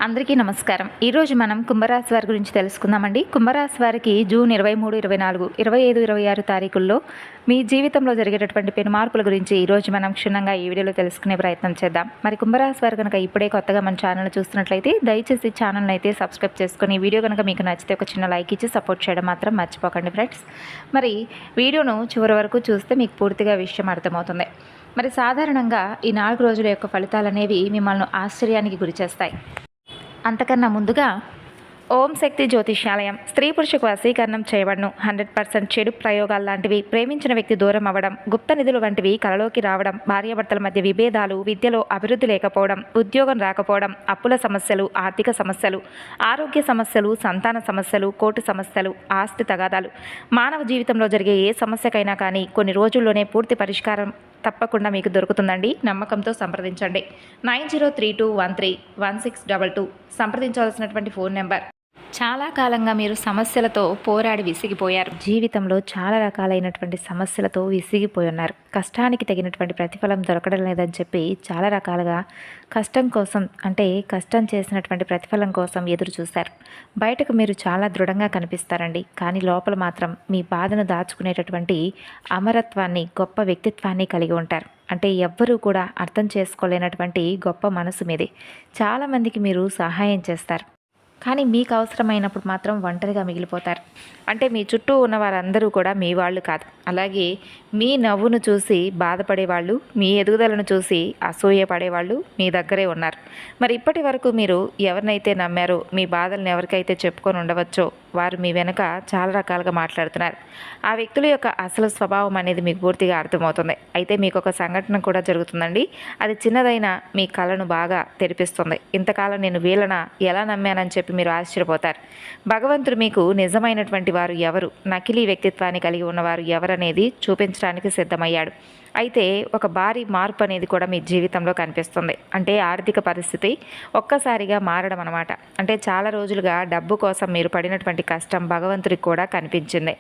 అందరికీ నమస్కారం. ఈరోజు మనం కుంభరాశి వారి గురించి తెలుసుకుందామండి. కుంభరాశి వారికి జూన్ 23, 24, 25, 26 తారీఖుల్లో మీ జీవితంలో జరిగేటటువంటి పెను మార్పుల గురించి ఈరోజు మనం క్షుణ్ణంగా ఈ వీడియోలో తెలుసుకునే ప్రయత్నం చేద్దాం. మరి కుంభరాశి వారు కనుక ఇప్పుడే కొత్తగా మన ఛానల్ చూస్తున్నట్లయితే దయచేసి ఛానల్ని అయితే సబ్స్క్రైబ్ చేసుకుని వీడియో కనుక మీకు నచ్చితే ఒక చిన్న లైక్ ఇచ్చి సపోర్ట్ చేయడం మాత్రం మర్చిపోకండి ఫ్రెండ్స్. మరి వీడియోను చివరి వరకు చూస్తే మీకు పూర్తిగా విషయం అర్థమవుతుంది. మరి సాధారణంగా ఈ 4 రోజుల యొక్క ఫలితాలు అనేవి మిమ్మల్ని ఆశ్చర్యానికి గురిచేస్తాయి. అంతకన్నా ముందుగా ఓం శక్తి జ్యోతిష్యాలయం స్త్రీ పురుషకు వశీకరణం చేయబడను. 100% చెడు ప్రయోగాలు లాంటివి, ప్రేమించిన వ్యక్తి దూరం అవ్వడం, గుప్త నిధులు వంటివి కలలోకి రావడం, భార్యాభర్తల మధ్య విభేదాలు, విద్యలో అభివృద్ధి లేకపోవడం, ఉద్యోగం రాకపోవడం, అప్పుల సమస్యలు, ఆర్థిక సమస్యలు, ఆరోగ్య సమస్యలు, సంతాన సమస్యలు, కోర్టు సమస్యలు, ఆస్తి తగాదాలు, మానవ జీవితంలో జరిగే ఏ సమస్యకైనా కానీ కొన్ని రోజుల్లోనే పూర్తి పరిష్కారం తప్పకుండా మీకు దొరుకుతుందండి. నమ్మకంతో సంప్రదించండి. 9032131622 సంప్రదించవలసినటువంటి ఫోన్ నెంబర్. చాలా కాలంగా మీరు సమస్యలతో పోరాడి విసిగిపోయారు. జీవితంలో చాలా రకాలైనటువంటి సమస్యలతో విసిగిపోయి ఉన్నారు. కష్టానికి తగినటువంటి ప్రతిఫలం దొరకడం లేదని చెప్పి చాలా రకాలుగా కష్టం కోసం, అంటే కష్టం చేసినటువంటి ప్రతిఫలం కోసం ఎదురు చూశారు. బయటకు మీరు చాలా దృఢంగా కనిపిస్తారండి, కానీ లోపల మాత్రం మీ బాధను దాచుకునేటటువంటి అమరత్వాన్ని, గొప్ప వ్యక్తిత్వాన్ని కలిగి ఉంటారు. అంటే ఎవ్వరూ కూడా అర్థం చేసుకోలేనటువంటి గొప్ప మనసు మీది. చాలామందికి మీరు సహాయం చేస్తారు, కానీ మీకు అవసరమైనప్పుడు మాత్రం ఒంటరిగా మిగిలిపోతారు. అంటే మీ చుట్టూ ఉన్న వారందరూ కూడా మీ వాళ్ళు కాదు. అలాగే మీ నవ్వును చూసి బాధపడేవాళ్ళు, మీ ఎదుగుదలను చూసి అసూయపడేవాళ్ళు మీ దగ్గరే ఉన్నారు. మరి ఇప్పటి వరకు మీరు ఎవరినైతే నమ్మారో, మీ బాధలను ఎవరికైతే చెప్పుకొని ఉండవచ్చో వారు మీ వెనుక చాలా రకాలుగా మాట్లాడుతున్నారు. ఆ వ్యక్తుల యొక్క అసలు స్వభావం అనేది మీకు పూర్తిగా అర్థమవుతుంది. అయితే మీకు ఒక సంఘటన కూడా జరుగుతుందండి. అది చిన్నదైనా మీ కళను బాగా తెరిపిస్తుంది. ఇంతకాలం నేను వీళ్ళన ఎలా నమ్మానని చెప్పి మీరు ఆశ్చర్యపోతారు. భగవంతుడు మీకు నిజమైనటువంటి వారు ఎవరు, నకిలీ వ్యక్తిత్వాన్ని కలిగి ఉన్నవారు ఎవరనేది చూపించడానికి సిద్ధమయ్యాడు. అయితే ఒక భారీ మార్పు అనేది కూడా మీ జీవితంలో కనిపిస్తుంది. అంటే ఆర్థిక పరిస్థితి ఒక్కసారిగా మారడం అనమాట. అంటే చాలా రోజులుగా డబ్బు కోసం మీరు పడినటువంటి కష్టం భగవంతుడికి కూడా కనిపించింది.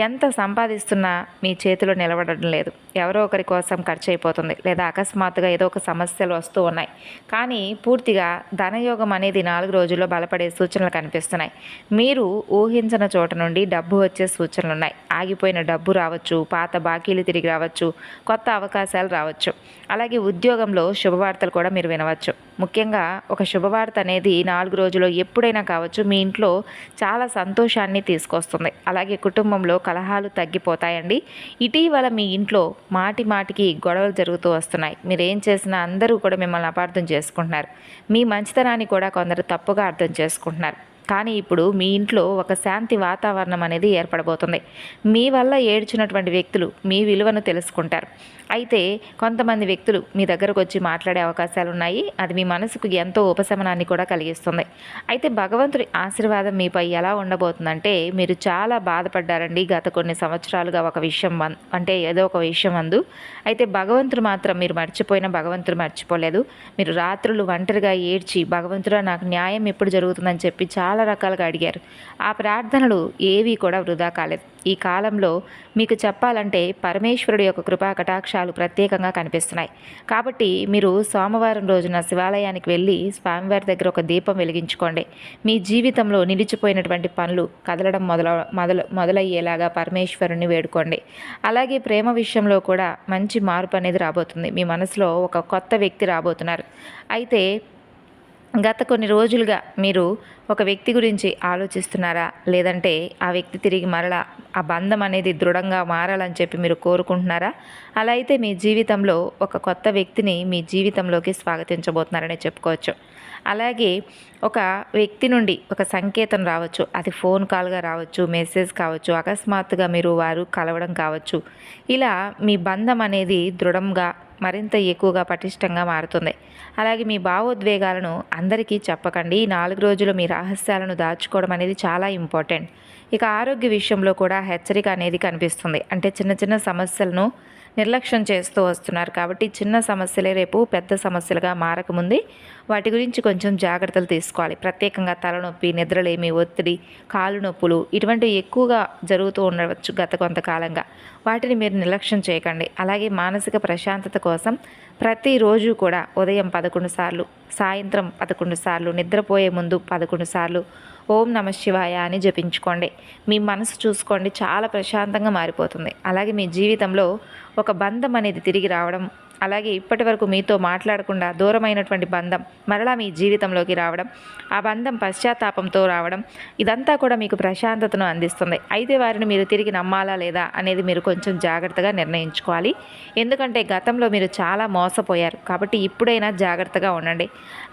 ఎంత సంపాదిస్తున్నా మీ చేతిలో నిలబడడం లేదు. ఎవరో ఒకరి కోసం ఖర్చు అయిపోతుంది, లేదా అకస్మాత్తుగా ఏదో ఒక సమస్యలు వస్తూ ఉన్నాయి. కానీ పూర్తిగా ధనయోగం అనేది 4 రోజుల్లో బలపడే సూచనలు కనిపిస్తున్నాయి. మీరు ఊహించిన చోట నుండి డబ్బు వచ్చే సూచనలు ఉన్నాయి. ఆగిపోయిన డబ్బు రావచ్చు, పాత బాకీలు తిరిగి రావచ్చు, కొత్త అవకాశాలు రావచ్చు. అలాగే ఉద్యోగంలో శుభవార్తలు కూడా మీరు వినవచ్చు. ముఖ్యంగా ఒక శుభవార్త అనేది 4 రోజుల్లో ఎప్పుడైనా కావచ్చు, మీ ఇంట్లో చాలా సంతోషాన్ని తీసుకొస్తుంది. అలాగే కుటుంబంలో కలహాలు తగ్గిపోతాయండి. ఇటీవల మీ ఇంట్లో మాటి మాటికి గొడవలు జరుగుతూ వస్తున్నాయి. మీరు ఏం చేసినా అందరూ కూడా మిమ్మల్ని అపార్థం చేసుకుంటున్నారు. మీ మంచితనాన్ని కూడా కొందరు తప్పుగా అర్థం చేసుకుంటున్నారు. కానీ ఇప్పుడు మీ ఇంట్లో ఒక శాంతి వాతావరణం అనేది ఏర్పడబోతుంది. మీ వల్ల ఏడ్చినటువంటి వ్యక్తులు మీ విలువను తెలుసుకుంటారు. అయితే కొంతమంది వ్యక్తులు మీ దగ్గరకు వచ్చి మాట్లాడే అవకాశాలు ఉన్నాయి. అది మీ మనసుకు ఎంతో ఉపశమనాన్ని కూడా కలిగిస్తుంది. అయితే భగవంతుడి ఆశీర్వాదం మీపై ఎలా ఉండబోతుందంటే, మీరు చాలా బాధపడ్డారండి గత కొన్ని సంవత్సరాలుగా ఒక విషయం అంటే ఏదో ఒక విషయం అందు. అయితే భగవంతుడు మాత్రం మీరు మర్చిపోయినా భగవంతుడు మర్చిపోలేదు. మీరు రాత్రులు ఒంటరిగా ఏడ్చి భగవంతుడా నాకు న్యాయం ఎప్పుడు జరుగుతుందని చెప్పి చాలా రకాలుగా అడిగారు. ఆ ప్రార్థనలు ఏవి కూడా వృధా కాలేదు. ఈ కాలంలో మీకు చెప్పాలంటే పరమేశ్వరుడు యొక్క కృపా కటాక్షాలు ప్రత్యేకంగా కనిపిస్తున్నాయి. కాబట్టి మీరు సోమవారం రోజున శివాలయానికి వెళ్ళి స్వామివారి దగ్గర ఒక దీపం వెలిగించుకోండి. మీ జీవితంలో నిలిచిపోయినటువంటి పనులు కదలడం మొదలయ్యేలాగా పరమేశ్వరుని వేడుకోండి. అలాగే ప్రేమ విషయంలో కూడా మంచి మార్పు అనేది రాబోతుంది. మీ మనసులో ఒక కొత్త వ్యక్తి రాబోతున్నారు. అయితే గత కొన్ని రోజులుగా మీరు ఒక వ్యక్తి గురించి ఆలోచిస్తున్నారా, లేదంటే ఆ వ్యక్తి తిరిగి మరలా ఆ బంధం అనేది దృఢంగా మారాలని చెప్పి మీరు కోరుకుంటున్నారా? అలా అయితే మీ జీవితంలో ఒక కొత్త వ్యక్తిని మీ జీవితంలోకి స్వాగతించబోతున్నారని చెప్పుకోవచ్చు. అలాగే ఒక వ్యక్తి నుండి ఒక సంకేతం రావచ్చు. అది ఫోన్ కాల్గా రావచ్చు, మెసేజ్ కావచ్చు, అకస్మాత్తుగా మీరు వారు కలవడం కావచ్చు. ఇలా మీ బంధం అనేది దృఢంగా మరింత ఎక్కువగా పటిష్టంగా మారుతుంది. అలాగే మీ భావోద్వేగాలను అందరికీ చెప్పకండి. 4 రోజులు మీ రహస్యాలను దాచుకోవడం అనేది చాలా ఇంపార్టెంట్. ఇక ఆరోగ్య విషయంలో కూడా హెచ్చరిక అనేది కనిపిస్తుంది. అంటే చిన్న చిన్న సమస్యలను నిర్లక్ష్యం చేస్తూ వస్తున్నారు. కాబట్టి చిన్న సమస్యలే రేపు పెద్ద సమస్యలుగా మారకముందే వాటి గురించి కొంచెం జాగ్రత్తలు తీసుకోవాలి. ప్రత్యేకంగా తలనొప్పి, నిద్రలేమి, ఒత్తిడి, కాళ్ళు నొప్పులు ఇటువంటివి ఎక్కువగా జరుగుతూ ఉండవచ్చు గత కొంతకాలంగా. వాటిని మీరు నిర్లక్ష్యం చేయకండి. అలాగే మానసిక ప్రశాంతత కోసం ప్రతిరోజు కూడా ఉదయం 11 సార్లు, సాయంత్రం 11 సార్లు, నిద్రపోయే ముందు 11 సార్లు ఓం నమ శివాయ అని జపించుకోండి. మీ మనసు చూసుకోండి, చాలా ప్రశాంతంగా మారిపోతుంది. అలాగే మీ జీవితంలో ఒక బంధం అనేది తిరిగి రావడం, అలాగే ఇప్పటి వరకు మీతో మాట్లాడకుండా దూరమైనటువంటి బంధం మరలా మీ జీవితంలోకి రావడం, ఆ బంధం పశ్చాత్తాపంతో రావడం, ఇదంతా కూడా మీకు ప్రశాంతతను అందిస్తుంది. అయితే వారిని మీరు తిరిగి నమ్మాలా లేదా అనేది మీరు కొంచెం జాగ్రత్తగా నిర్ణయించుకోవాలి. ఎందుకంటే గతంలో మీరు చాలా మోసపోయారు, కాబట్టి ఇప్పుడైనా జాగ్రత్తగా ఉండండి.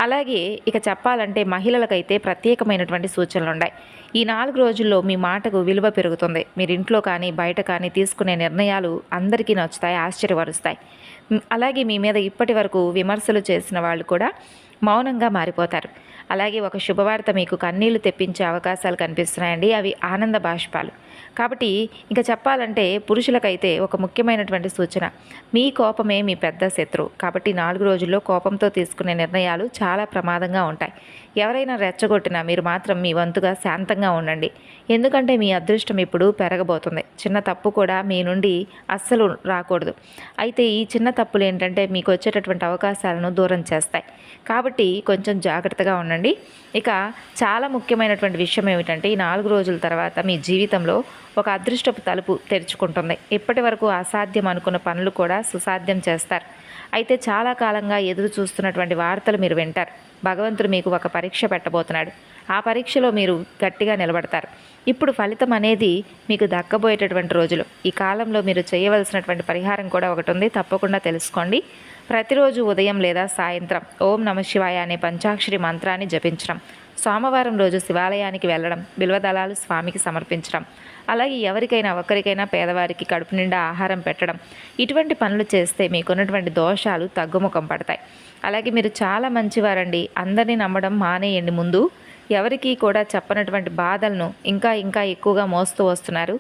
అలాగే ఇక చెప్పాలంటే మహిళలకైతే ప్రత్యేకమైనటువంటి సూచనలు ఉన్నాయి. ఈ 4 రోజుల్లో మీ మాటకు విలువ పెరుగుతుంది. మీరు ఇంట్లో కానీ బయట కానీ తీసుకునే నిర్ణయాలు అందరికీ నచ్చుతాయి, ఆశ్చర్యపరుస్తాయి. అలాగే మీ మీద ఇప్పటి వరకు విమర్శలు చేసిన వాళ్ళు కూడా మౌనంగా మారిపోతారు. అలాగే ఒక శుభవార్త మీకు కన్నీళ్లు తెప్పించే అవకాశాలు కనిపిస్తున్నాయండి. అవి ఆనంద బాష్పాలు. కాబట్టి ఇంకా చెప్పాలంటే పురుషులకైతే ఒక ముఖ్యమైనటువంటి సూచన, మీ కోపమే మీ పెద్ద శత్రువు. కాబట్టి 4 రోజుల్లో కోపంతో తీసుకునే నిర్ణయాలు చాలా ప్రమాదంగా ఉంటాయి. ఎవరైనా రెచ్చగొట్టినా మీరు మాత్రం మీ వంతుగా శాంతంగా ఉండండి. ఎందుకంటే మీ అదృష్టం ఇప్పుడు పెరగబోతుంది. చిన్న తప్పు కూడా మీ నుండి అస్సలు రాకూడదు. అయితే ఈ చిన్న తప్పులు ఏంటంటే మీకు వచ్చేటటువంటి అవకాశాలను దూరం చేస్తాయి. కాబట్టి కొంచెం జాగ్రత్తగా ఉండండి. ఇక చాలా ముఖ్యమైనటువంటి విషయం ఏమిటంటే ఈ 4 రోజుల తర్వాత మీ జీవితంలో ఒక అదృష్టపు తలుపు తెరుచుకుంటుంది. ఇప్పటి వరకు అసాధ్యం అనుకున్న పనులు కూడా సుసాధ్యం చేస్తారు. అయితే చాలా కాలంగా ఎదురు చూస్తున్నటువంటి వార్తలు మీరు వింటారు. భగవంతుడు మీకు ఒక పరీక్ష పెట్టబోతున్నాడు. ఆ పరీక్షలో మీరు గట్టిగా నిలబడతారు. ఇప్పుడు ఫలితం అనేది మీకు దక్కబోయేటటువంటి రోజులు. ఈ కాలంలో మీరు చేయవలసినటువంటి పరిహారం కూడా ఒకటి ఉంది, తప్పకుండా తెలుసుకోండి. ప్రతిరోజు ఉదయం లేదా సాయంత్రం ఓం నమ శివాయ అనే పంచాక్షరి మంత్రాన్ని జపించడం, సోమవారం రోజు శివాలయానికి వెళ్ళడం, బిల్వదళాలు స్వామికి సమర్పించడం, అలాగే ఎవరికైనా ఒకరికైనా పేదవారికి కడుపు నిండా ఆహారం పెట్టడం, ఇటువంటి పనులు చేస్తే మీకున్నటువంటి దోషాలు తగ్గుముఖం పడతాయి. అలాగే మీరు చాలా మంచివారండి. అందరినీ నమ్మడం మానేయండి. ముందు ఎవరికీ కూడా చెప్పనటువంటి బాధలను ఇంకా ఇంకా ఎక్కువగా మోస్తూ వస్తున్నారు.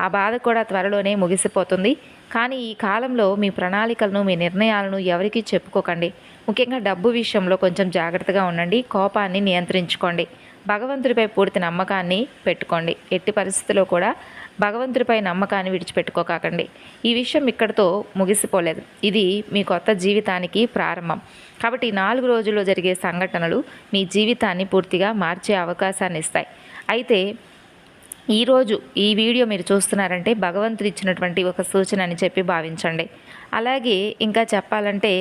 ఆ బాధ కూడా త్వరలోనే ముగిసిపోతుంది. కానీ ఈ కాలంలో మీ ప్రణాళికలను, మీ నిర్ణయాలను ఎవరికీ చెప్పుకోకండి. ముఖ్యంగా డబ్బు విషయంలో కొంచెం జాగ్రత్తగా ఉండండి. కోపాన్ని నియంత్రించుకోండి. భగవంతుడిపై పూర్తి నమ్మకాన్ని పెట్టుకోండి. ఎట్టి పరిస్థితుల్లో కూడా భగవంతుడిపై నమ్మకాన్ని విడిచిపెట్టుకోకండి. ఈ విషయం ఇక్కడితో ముగిసిపోలేదు. ఇది మీ కొత్త జీవితానికి ప్రారంభం. కాబట్టి 4 రోజుల్లో జరిగే సంఘటనలు మీ జీవితాన్ని పూర్తిగా మార్చే అవకాశాన్ని ఇస్తాయి. అయితే ఈరోజు ఈ వీడియో మీరు చూస్తున్నారంటే భగవంతుడు ఇచ్చినటువంటి ఒక సూచన అని చెప్పి భావించండి. అలాగే ఇంకా చెప్పాలంటే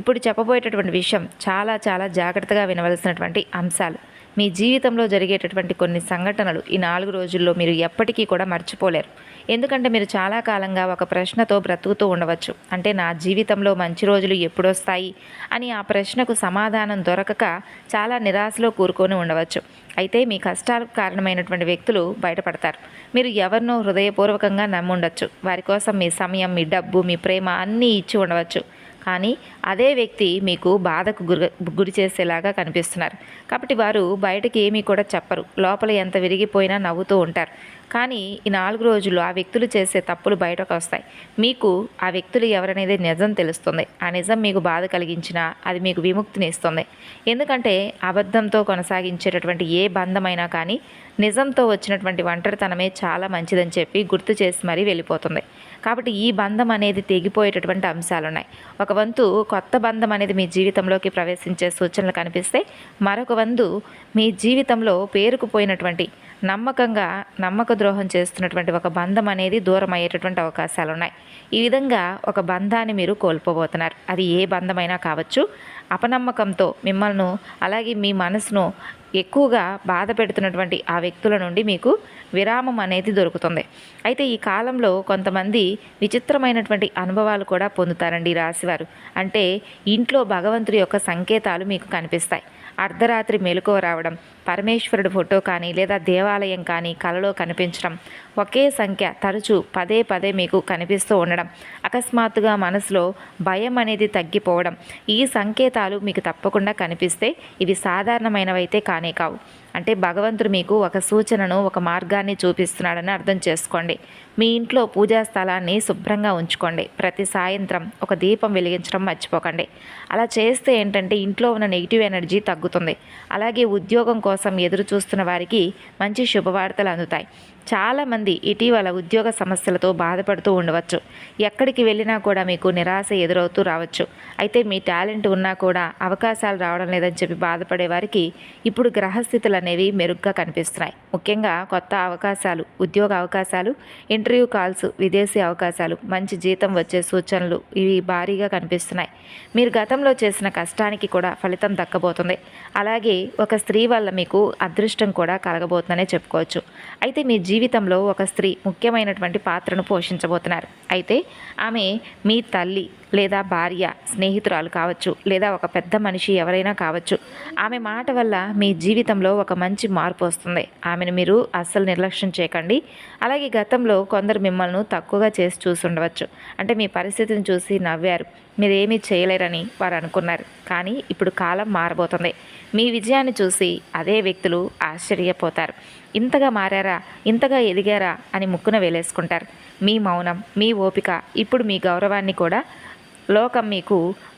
ఇప్పుడు చెప్పబోయేటటువంటి విషయం చాలా చాలా జాగ్రత్తగా వినవలసినటువంటి అంశాలు. మీ జీవితంలో జరిగేటటువంటి కొన్ని సంఘటనలు ఈ 4 రోజుల్లో మీరు ఎప్పటికీ కూడా మర్చిపోలేరు. ఎందుకంటే మీరు చాలా కాలంగా ఒక ప్రశ్నతో బ్రతుకుతూ ఉండవచ్చు. అంటే నా జీవితంలో మంచి రోజులు ఎప్పుడొస్తాయి అని ఆ ప్రశ్నకు సమాధానం దొరకక చాలా నిరాశలో కూరుకొని ఉండవచ్చు. అయితే మీ కష్టాలకు కారణమైనటువంటి వ్యక్తులు బయటపడతారు. మీరు ఎవరినో హృదయపూర్వకంగా నమ్ముండొచ్చు. వారి కోసం మీ సమయం, మీ డబ్బు, మీ ప్రేమ అన్నీ ఇచ్చి ఉండవచ్చు. కానీ అదే వ్యక్తి మీకు బాధకు గురి చేసేలాగా కనిపిస్తున్నారు. కాబట్టి వారు బయటకి ఏమీ కూడా చెప్పరు. లోపల ఎంత విరిగిపోయినా నవ్వుతూ ఉంటారు. కానీ ఈ 4 రోజుల్లో ఆ వ్యక్తులు చేసే తప్పులు బయటకు వస్తాయి. మీకు ఆ వ్యక్తులు ఎవరనేది నిజం తెలుస్తుంది. ఆ నిజం మీకు బాధ కలిగించినా అది మీకు విముక్తిని ఇస్తుంది. ఎందుకంటే అబద్ధంతో కొనసాగించేటటువంటి ఏ బంధమైనా కానీ నిజంతో వచ్చినటువంటి ఒంటరితనమే చాలా మంచిదని చెప్పి గుర్తు చేసి మరీ వెళ్ళిపోతుంది. కాబట్టి ఈ బంధం అనేది తెగిపోయేటటువంటి అంశాలు ఉన్నాయి. ఒక వంతు కొత్త బంధం అనేది మీ జీవితంలోకి ప్రవేశించే సూచనలు కనిపిస్తే, మరొక వంతు మీ జీవితంలో పేరుకుపోయినటువంటి నమ్మకంగా నమ్మక ద్రోహం చేస్తున్నటువంటి ఒక బంధం అనేది దూరం అయ్యేటటువంటి అవకాశాలు ఉన్నాయి. ఈ విధంగా ఒక బంధాన్ని మీరు కోల్పోబోతున్నారు. అది ఏ బంధమైనా కావచ్చు. అపనమ్మకంతో మిమ్మల్ని అలాగే మీ మనసును ఎక్కువగా బాధ పెడుతున్నటువంటి ఆ వ్యక్తుల నుండి మీకు విరామం అనేది దొరుకుతుంది. అయితే ఈ కాలంలో కొంతమంది విచిత్రమైనటువంటి అనుభవాలు కూడా పొందుతారండి ఈ రాశివారు. అంటే ఇంట్లో భగవంతుడి యొక్క సంకేతాలు మీకు కనిపిస్తాయి. అర్ధరాత్రి మెలకువ రావడం, పరమేశ్వరుడు ఫోటో కానీ లేదా దేవాలయం కానీ కలలో కనిపించడం, ఒకే సంఖ్య తరచూ పదే పదే మీకు కనిపిస్తూ ఉండడం, అకస్మాత్తుగా మనసులో భయం అనేది తగ్గిపోవడం, ఈ సంకేతాలు మీకు తప్పకుండా కనిపిస్తే ఇవి సాధారణమైనవైతే కానే కావు. అంటే భగవంతుడు మీకు ఒక సూచనను, ఒక మార్గాన్ని చూపిస్తున్నాడని అర్థం చేసుకోండి. మీ ఇంట్లో పూజా స్థలాన్ని శుభ్రంగా ఉంచుకోండి. ప్రతి సాయంత్రం ఒక దీపం వెలిగించడం మర్చిపోకండి. అలా చేస్తే ఏంటంటే ఇంట్లో ఉన్న నెగిటివ్ ఎనర్జీ తగ్గుతుంది. అలాగే ఉద్యోగం కోసం ఎదురు చూస్తున్న వారికి మంచి శుభవార్తలు అందుతాయి. చాలామంది ఇటీవల ఉద్యోగ సమస్యలతో బాధపడుతూ ఉండవచ్చు. ఎక్కడికి వెళ్ళినా కూడా మీకు నిరాశ ఎదురవుతూ రావచ్చు. అయితే మీ టాలెంట్ ఉన్నా కూడా అవకాశాలు రావడం లేదని చెప్పి బాధపడే వారికి ఇప్పుడు గ్రహస్థితులు అనేవి మెరుగ్గా కనిపిస్తున్నాయి. ముఖ్యంగా కొత్త అవకాశాలు, ఉద్యోగ అవకాశాలు, ఇంటర్వ్యూ కాల్స్, విదేశీ అవకాశాలు, మంచి జీతం వచ్చే సూచనలు ఇవి భారీగా కనిపిస్తున్నాయి. మీరు గతంలో చేసిన కష్టానికి కూడా ఫలితం దక్కబోతుంది. అలాగే ఒక స్త్రీ వల్ల మీకు అదృష్టం కూడా కలగబోతుందనే చెప్పుకోవచ్చు. అయితే మీ జీవితంలో ఒక స్త్రీ ముఖ్యమైనటువంటి పాత్రను పోషించబోతున్నారు. అయితే ఆమె మీ తల్లి లేదా భార్య, స్నేహితురాలు కావచ్చు, లేదా ఒక పెద్ద మనిషి ఎవరైనా కావచ్చు. ఆమె మాట వల్ల మీ జీవితంలో ఒక మంచి మార్పు వస్తుంది. ఆమెను మీరు అస్సలు నిర్లక్ష్యం చేయకండి. అలాగే గతంలో కొందరు మిమ్మల్ని తక్కువగా చేసి చూసుండవచ్చు. అంటే మీ పరిస్థితిని చూసి నవ్వారు, మీరేమీ చేయలేరని వారు అనుకున్నారు. కానీ ఇప్పుడు కాలం మారబోతుంది. మీ విజయాన్ని చూసి అదే వ్యక్తులు ఆశ్చర్యపోతారు. ఇంతగా మారారా, ఇంతగా ఎదిగారా అని ముక్కున వేలేసుకుంటారు. మీ మౌనం, మీ ఓపిక ఇప్పుడు మీ గౌరవాన్ని కూడా లోకం మీకు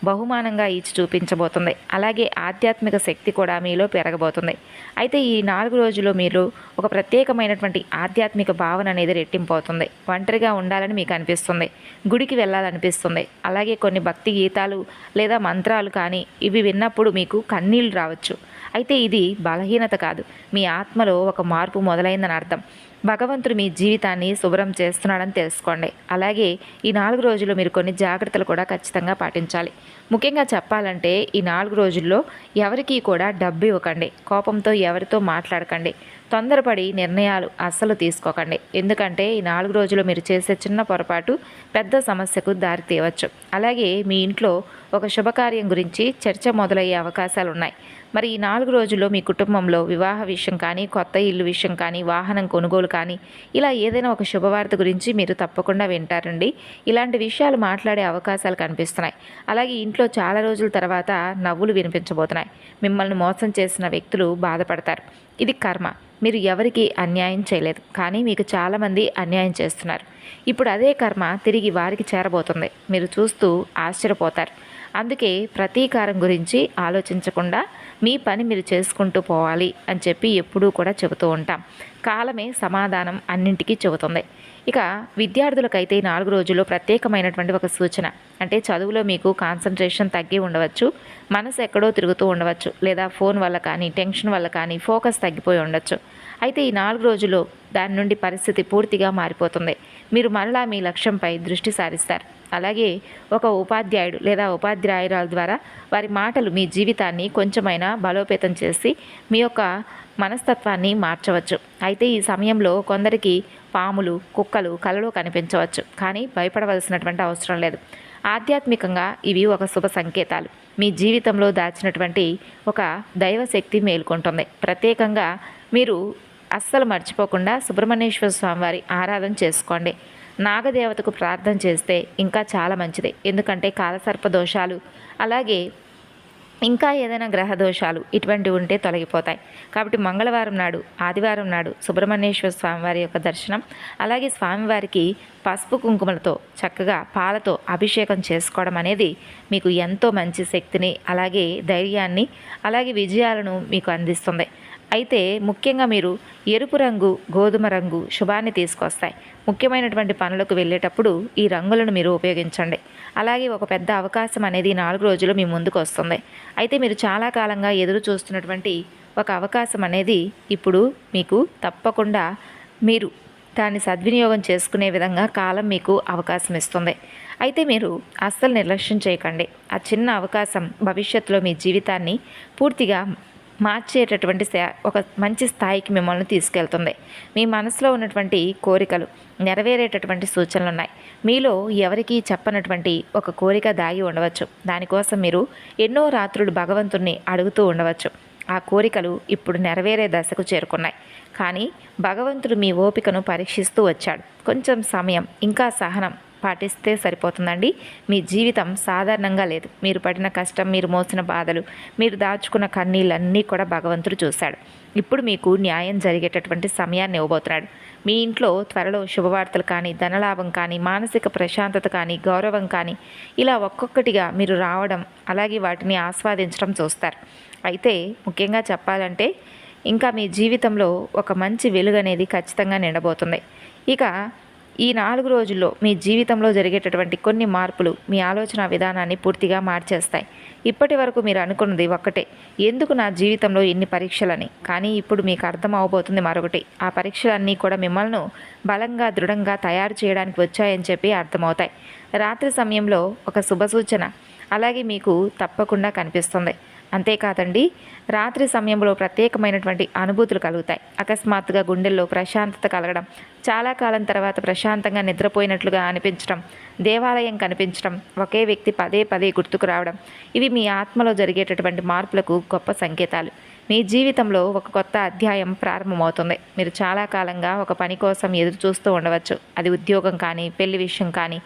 బహుమానంగా ఇచ్చి చూపించబోతుంది. అలాగే ఆధ్యాత్మిక శక్తి కూడా మీలో పెరగబోతుంది. అయితే ఈ 4 రోజుల్లో మీరు ఒక ప్రత్యేకమైనటువంటి ఆధ్యాత్మిక భావన అనేది రెట్టింపు అవుతుంది. ఒంటరిగా ఉండాలని మీకు అనిపిస్తుంది, గుడికి వెళ్ళాలనిపిస్తుంది. అలాగే కొన్ని భక్తి గీతాలు లేదా మంత్రాలు కానీ ఇవి విన్నప్పుడు మీకు కన్నీళ్లు రావచ్చు. అయితే ఇది బలహీనత కాదు, మీ ఆత్మలో ఒక మార్పు మొదలైందని అర్థం. భగవంతుడు మీ జీవితాన్ని శుభ్రం చేస్తున్నాడని తెలుసుకోండి. అలాగే ఈ 4 రోజులు మీరు కొన్ని జాగ్రత్తలు కూడా ఖచ్చితంగా పాటించాలి. ముఖ్యంగా చెప్పాలంటే ఈ 4 రోజుల్లో ఎవరికీ కూడా డబ్బు ఇవ్వకండి, కోపంతో ఎవరితో మాట్లాడకండి, తొందరపడి నిర్ణయాలు అస్సలు తీసుకోకండి. ఎందుకంటే ఈ 4 రోజులు మీరు చేసే చిన్న పొరపాటు పెద్ద సమస్యకు దారి తీయవచ్చు. అలాగే మీ ఇంట్లో ఒక శుభకార్యం గురించి చర్చ మొదలయ్యే అవకాశాలు ఉన్నాయి. మరి ఈ 4 రోజుల్లో మీ కుటుంబంలో వివాహ విషయం కానీ, కొత్త ఇల్లు విషయం కానీ, వాహనం కొనుగోలు కానీ ఇలా ఏదైనా ఒక శుభవార్త గురించి మీరు తప్పకుండా వింటారండి. ఇలాంటి విషయాలు మాట్లాడే అవకాశాలు కనిపిస్తున్నాయి. అలాగే ఇంట్లో చాలా రోజుల తర్వాత నవ్వులు వినిపించబోతున్నాయి. మిమ్మల్ని మోసం చేసిన వ్యక్తులు బాధపడతారు. ఇది కర్మ. మీరు ఎవరికి అన్యాయం చేయలేదు, కానీ మీకు చాలామంది అన్యాయం చేస్తున్నారు. ఇప్పుడు అదే కర్మ తిరిగి వారికి చేరబోతుంది. మీరు చూస్తూ ఆశ్చర్యపోతారు. అందుకే ప్రతీకారం గురించి ఆలోచించకుండా మీ పని మీరు చేసుకుంటూ పోవాలి అని చెప్పి ఎప్పుడూ కూడా చెబుతూ ఉంటాం. కాలమే సమాధానం అన్నింటికీ చెబుతుంది. ఇక విద్యార్థులకైతే 4 రోజుల్లో ప్రత్యేకమైనటువంటి ఒక సూచన. అంటే చదువులో మీకు కాన్సన్ట్రేషన్ తగ్గి ఉండవచ్చు, మనసు ఎక్కడో తిరుగుతూ ఉండవచ్చు, లేదా ఫోన్ వల్ల కానీ, టెన్షన్ వల్ల కానీ ఫోకస్ తగ్గిపోయి ఉండొచ్చు. అయితే ఈ 4 రోజుల్లో దాని నుండి పరిస్థితి పూర్తిగా మారిపోతుంది. మీరు మరలా మీ లక్ష్యంపై దృష్టి సారిస్తారు. అలాగే ఒక ఉపాధ్యాయుడు లేదా ఉపాధ్యాయురాల ద్వారా వారి మాటలు మీ జీవితాన్ని కొంచెమైనా బలోపేతం చేసి మీ యొక్క మనస్తత్వాన్ని మార్చవచ్చు. అయితే ఈ సమయంలో కొందరికి పాములు, కుక్కలు కలలో కనిపించవచ్చు, కానీ భయపడవలసినటువంటి అవసరం లేదు. ఆధ్యాత్మికంగా ఇవి ఒక శుభ సంకేతాలు. మీ జీవితంలో దాచినటువంటి ఒక దైవశక్తి మేల్కొంటుంది. ప్రత్యేకంగా మీరు అస్సలు మర్చిపోకుండా సుబ్రహ్మణ్యేశ్వర స్వామివారి ఆరాధన చేసుకోండి. నాగదేవతకు ప్రార్థన చేస్తే ఇంకా చాలా మంచిది. ఎందుకంటే కాలసర్ప దోషాలు, అలాగే ఇంకా ఏదైనా గ్రహ దోషాలు ఇటువంటివి ఉంటే తొలగిపోతాయి. కాబట్టి మంగళవారం నాడు, ఆదివారం నాడు సుబ్రహ్మణ్యేశ్వర స్వామివారి యొక్క దర్శనం, అలాగే స్వామివారికి పసుపు కుంకుమలతో చక్కగా పాలతో అభిషేకం చేసుకోవడం అనేది మీకు ఎంతో మంచి శక్తిని, అలాగే ధైర్యాన్ని, అలాగే విజయాలను మీకు అందిస్తుంది. అయితే ముఖ్యంగా మీరు ఎరుపు రంగు, గోధుమ రంగు శుభాన్ని తీసుకొస్తాయి. ముఖ్యమైనటువంటి పనులకు వెళ్ళేటప్పుడు ఈ రంగులను మీరు ఉపయోగించండి. అలాగే ఒక పెద్ద అవకాశం అనేది 4 రోజులు మీ ముందుకు వస్తుంది. అయితే మీరు చాలా కాలంగా ఎదురు చూస్తున్నటువంటి ఒక అవకాశం అనేది ఇప్పుడు మీకు తప్పకుండా మీరు దాన్ని సద్వినియోగం చేసుకునే విధంగా కాలం మీకు అవకాశం ఇస్తుంది. అయితే మీరు అస్సలు నిర్లక్ష్యం చేయకండి. ఆ చిన్న అవకాశం భవిష్యత్తులో మీ జీవితాన్ని పూర్తిగా మార్చేటటువంటి ఒక మంచి స్థాయికి మిమ్మల్ని తీసుకెళ్తుంది. మీ మనసులో ఉన్నటువంటి కోరికలు నెరవేరేటటువంటి సూచనలు ఉన్నాయి. మీలో ఎవరికీ చెప్పనటువంటి ఒక కోరిక దాగి ఉండవచ్చు. దానికోసం మీరు ఎన్నో రాత్రులు భగవంతుణ్ణి అడుగుతూ ఉండవచ్చు. ఆ కోరికలు ఇప్పుడు నెరవేరే దశకు చేరుకున్నాయి. కానీ భగవంతుడు మీ ఓపికను పరీక్షిస్తూ వచ్చాడు. కొంచెం సమయం, ఇంకా సహనం పాటిస్తే సరిపోతుందండి. మీ జీవితం సాధారణంగా లేదు. మీరు పడిన కష్టం, మీరు మోసిన బాధలు, మీరు దాచుకున్న కన్నీళ్ళన్నీ కూడా భగవంతుడు చూశాడు. ఇప్పుడు మీకు న్యాయం జరిగేటటువంటి సమయాన్ని ఇవ్వబోతున్నాడు. మీ ఇంట్లో త్వరలో శుభవార్తలు కానీ, ధనలాభం కానీ, మానసిక ప్రశాంతత కానీ, గౌరవం కానీ ఇలా ఒక్కొక్కటిగా మీరు రావడం, అలాగే వాటిని ఆస్వాదించడం చూస్తారు. అయితే ముఖ్యంగా చెప్పాలంటే ఇంకా మీ జీవితంలో ఒక మంచి వెలుగు అనేది ఖచ్చితంగా నిండబోతుంది. ఇక ఈ 4 రోజుల్లో మీ జీవితంలో జరిగేటటువంటి కొన్ని మార్పులు మీ ఆలోచన విధానాన్ని పూర్తిగా మార్చేస్తాయి. ఇప్పటి వరకు మీరు అనుకున్నది ఒక్కటే, ఎందుకు నా జీవితంలో ఎన్ని పరీక్షలని? కానీ ఇప్పుడు మీకు అర్థం అవబోతుంది మరొకటి. ఆ పరీక్షలన్నీ కూడా మిమ్మల్ని బలంగా దృఢంగా తయారు చేయడానికి వచ్చాయని చెప్పి అర్థమవుతాయి. రాత్రి సమయంలో ఒక శుభసూచన అలాగే మీకు తప్పకుండా కనిపిస్తుంది. అంతేకాదండి, రాత్రి సమయంలో ప్రత్యేకమైనటువంటి అనుభూతులు కలుగుతాయి. అకస్మాత్తుగా గుండెల్లో ప్రశాంతత కలగడం, చాలా కాలం తర్వాత ప్రశాంతంగా నిద్రపోయినట్లుగా అనిపించడం, దేవాలయం కనిపించడం, ఒకే వ్యక్తి పదే పదే గుర్తుకు రావడం, ఇవి మీ ఆత్మలో జరిగేటటువంటి మార్పులకు గొప్ప సంకేతాలు. మీ జీవితంలో ఒక కొత్త అధ్యాయం ప్రారంభమవుతుంది. మీరు చాలా కాలంగా ఒక పని కోసం ఎదురు చూస్తూ ఉండవచ్చు. అది ఉద్యోగం కానీ, పెళ్లి విషయం కానీ,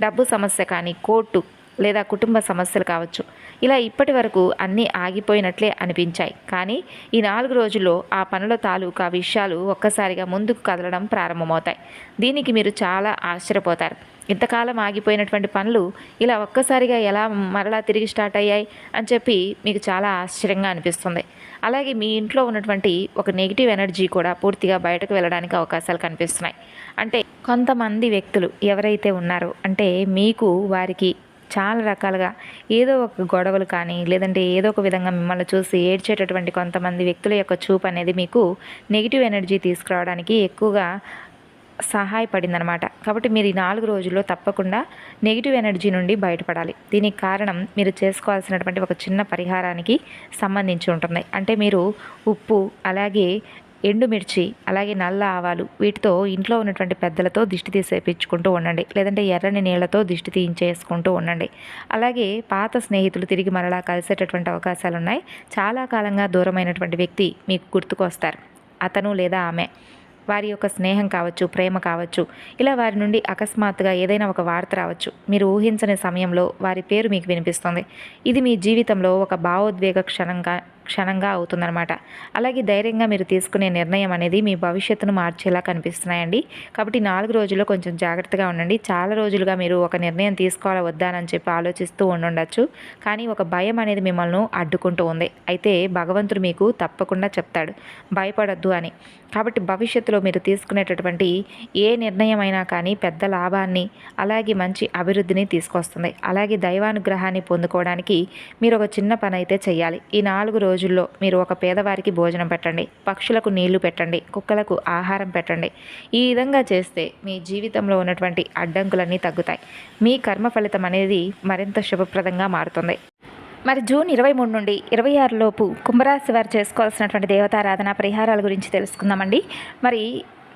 డబ్బు సమస్య కానీ, కోర్టు లేదా కుటుంబ సమస్యలు కావచ్చు. ఇలా ఇప్పటి వరకు అన్నీ ఆగిపోయినట్లే అనిపించాయి. కానీ ఈ 4 రోజుల్లో ఆ పనుల తాలూకా విషయాలు ఒక్కసారిగా ముందుకు కదలడం ప్రారంభమవుతాయి. దీనికి మీరు చాలా ఆశ్చర్యపోతారు. ఇంతకాలం ఆగిపోయినటువంటి పనులు ఇలా ఒక్కసారిగా ఎలా మరలా తిరిగి స్టార్ట్ అయ్యాయి అని చెప్పి మీకు చాలా ఆశ్చర్యంగా అనిపిస్తుంది. అలాగే మీ ఇంట్లో ఉన్నటువంటి ఒక నెగిటివ్ ఎనర్జీ కూడా పూర్తిగా బయటకు వెళ్ళడానికి అవకాశాలు కనిపిస్తున్నాయి. అంటే కొంతమంది వ్యక్తులు ఎవరైతే ఉన్నారో, అంటే మీకు వారికి చాలా రకాలుగా ఏదో ఒక గొడవలు కానీ, లేదంటే ఏదో ఒక విధంగా మిమ్మల్ని చూసి ఏడ్చేటటువంటి కొంతమంది వ్యక్తుల యొక్క చూపు అనేది మీకు నెగిటివ్ ఎనర్జీ తీసుకురావడానికి ఎక్కువగా సహాయపడిందనమాట. కాబట్టి మీరు ఈ 4 రోజుల్లో తప్పకుండా నెగిటివ్ ఎనర్జీ నుండి బయటపడాలి. దీనికి కారణం మీరు చేసుకోవాల్సినటువంటి ఒక చిన్న పరిహారానికి సంబంధించి ఉంటుంది. అంటే మీరు ఉప్పు, అలాగే ఎండుమిర్చి, అలాగే నల్ల ఆవాలు, వీటితో ఇంట్లో ఉన్నటువంటి పెద్దలతో దిష్టి తీసేపించుకుంటూ ఉండండి. లేదంటే ఎర్రని నీళ్లతో దిష్టి తీయించేసుకుంటూ ఉండండి. అలాగే పాత స్నేహితులు తిరిగి మరలా కలిసేటటువంటి అవకాశాలు ఉన్నాయి. చాలా కాలంగా దూరమైనటువంటి వ్యక్తి మీకు గుర్తుకొస్తారు. అతను లేదా ఆమె, వారి యొక్క స్నేహం కావచ్చు, ప్రేమ కావచ్చు, ఇలా వారి నుండి అకస్మాత్తుగా ఏదైనా ఒక వార్త రావచ్చు. మీరు ఊహించని సమయంలో వారి పేరు మీకు వినిపిస్తుంది. ఇది మీ జీవితంలో ఒక భావోద్వేగ క్షణంగా అవుతుందన్నమాట. అలాగే ధైర్యంగా మీరు తీసుకునే నిర్ణయం అనేది మీ భవిష్యత్తును మార్చేలా కనిపిస్తున్నాయండి. కాబట్టి 4 రోజుల్లో కొంచెం జాగ్రత్తగా ఉండండి. చాలా రోజులుగా మీరు ఒక నిర్ణయం తీసుకోవాలా వద్దా అని చెప్పి ఆలోచిస్తూ ఉండొచ్చు. కానీ ఒక భయం అనేది మిమ్మల్ని అడ్డుకుంటూ ఉంది. అయితే భగవంతుడు మీకు తప్పకుండా చెప్తాడు, భయపడొద్దు అని. కాబట్టి భవిష్యత్తులో మీరు తీసుకునేటటువంటి ఏ నిర్ణయం అయినా కానీ పెద్ద లాభాన్ని, అలాగే మంచి అభివృద్ధిని తీసుకొస్తుంది. అలాగే దైవానుగ్రహాన్ని పొందుకోవడానికి మీరు ఒక చిన్న పని అయితే చేయాలి. ఈ 4 రోజుల్లో మీరు ఒక పేదవారికి భోజనం పెట్టండి, పక్షులకు నీళ్లు పెట్టండి, కుక్కలకు ఆహారం పెట్టండి. ఈ విధంగా చేస్తే మీ జీవితంలో ఉన్నటువంటి అడ్డంకులన్నీ తగ్గుతాయి. మీ కర్మ ఫలితం అనేది మరింత శుభప్రదంగా మారుతుంది. మరి జూన్ 23 నుండి 26 లోపు కుంభరాశి వారు చేసుకోవాల్సినటువంటి దేవతారాధన పరిహారాల గురించి తెలుసుకుందామండి. మరి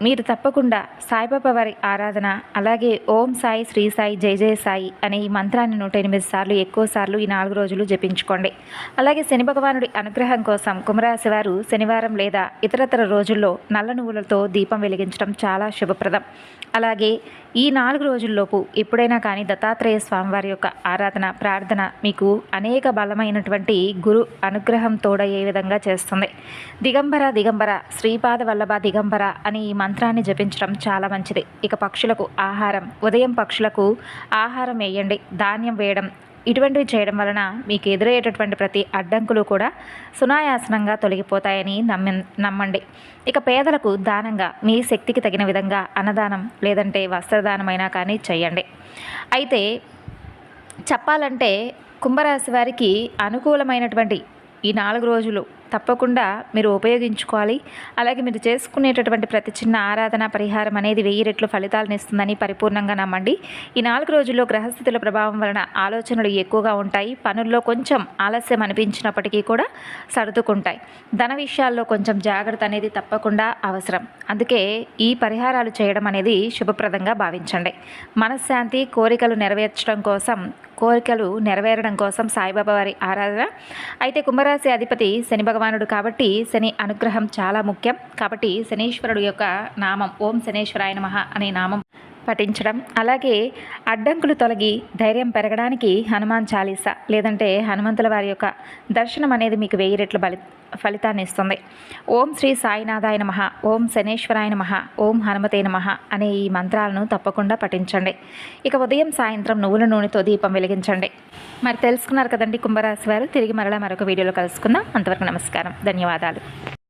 మీరు తప్పకుండా సాయిబాబా వారి ఆరాధన, అలాగే ఓం సాయి, శ్రీ సాయి, జై జయ సాయి అనే ఈ మంత్రాన్ని 108 సార్లు ఎక్కువ సార్లు ఈ 4 రోజులు జపించుకోండి. అలాగే శని భగవానుడి అనుగ్రహం కోసం కుంభరాశి వారు శనివారం లేదా ఇతరతర రోజుల్లో నల్ల నువ్వులతో దీపం వెలిగించడం చాలా శుభప్రదం. అలాగే ఈ 4 రోజుల్లోపు ఎప్పుడైనా కానీ దత్తాత్రేయ స్వామివారి యొక్క ఆరాధన, ప్రార్థన మీకు అనేక బలమైనటువంటి గురు అనుగ్రహం తోడయ్యే విధంగా చేస్తుంది. దిగంబర దిగంబర శ్రీపాద వల్లభ దిగంబర అని ఈ మంత్రాన్ని జపించడం చాలా మంచిది. ఇక పక్షులకు ఆహారం, ఉదయం పక్షులకు ఆహారం వేయండి, ధాన్యం వేయడం, ఇటువంటివి చేయడం వలన మీకు ఎదురయ్యేటటువంటి ప్రతి అడ్డంకులు కూడా సునాయాసనంగా తొలగిపోతాయని నమ్మండి. ఇక పేదలకు దానంగా మీ శక్తికి తగిన విధంగా అన్నదానం లేదంటే వస్త్రదానమైనా కానీ చేయండి. అయితే చెప్పాలంటే కుంభరాశి వారికి అనుకూలమైనటువంటి ఈ 4 రోజులు తప్పకుండా మీరు ఉపయోగించుకోవాలి. అలాగే మీరు చేసుకునేటటువంటి ప్రతి చిన్న ఆరాధన పరిహారం అనేది 1000 రెట్లు ఫలితాలను ఇస్తుందని పరిపూర్ణంగా నమ్మండి. ఈ 4 రోజుల్లో గ్రహస్థితుల ప్రభావం వలన ఆలోచనలు ఎక్కువగా ఉంటాయి. పనుల్లో కొంచెం ఆలస్యం అనిపించినప్పటికీ కూడా సర్దుకుంటాయి. ధన విషయాల్లో కొంచెం జాగ్రత్త అనేది తప్పకుండా అవసరం. అందుకే ఈ పరిహారాలు చేయడం అనేది శుభప్రదంగా భావించండి. మనశ్శాంతి, కోరికలు నెరవేరడం కోసం సాయిబాబా వారి ఆరాధన. అయితే కుంభరాశి అధిపతి శని భగవానుడు కాబట్టి శని అనుగ్రహం చాలా ముఖ్యం. కాబట్టి శనీశ్వరుడు యొక్క నామం ఓం శనేశ్వరాయ నమః అనే నామం పఠించడం, అలాగే అడ్డంకులు తొలగి ధైర్యం పెరగడానికి హనుమాన్ చాలీసా లేదంటే హనుమంతుల వారి యొక్క దర్శనం అనేది మీకు 1000 రెట్ల ఫలితాన్ని ఇస్తుంది. ఓం శ్రీ సాయినాథాయ నమః, ఓం శనేశ్వరాయ నమః, ఓం హనుమతే నమః అనే ఈ మంత్రాలను తప్పకుండా పఠించండి. ఇక ఉదయం సాయంత్రం నువ్వుల నూనెతో దీపం వెలిగించండి. మరి తెలుసుకున్నారు కదండి కుంభరాశి వారు. తిరిగి మరలా మరొక వీడియోలో కలుసుకుందాం. అంతవరకు నమస్కారం, ధన్యవాదాలు.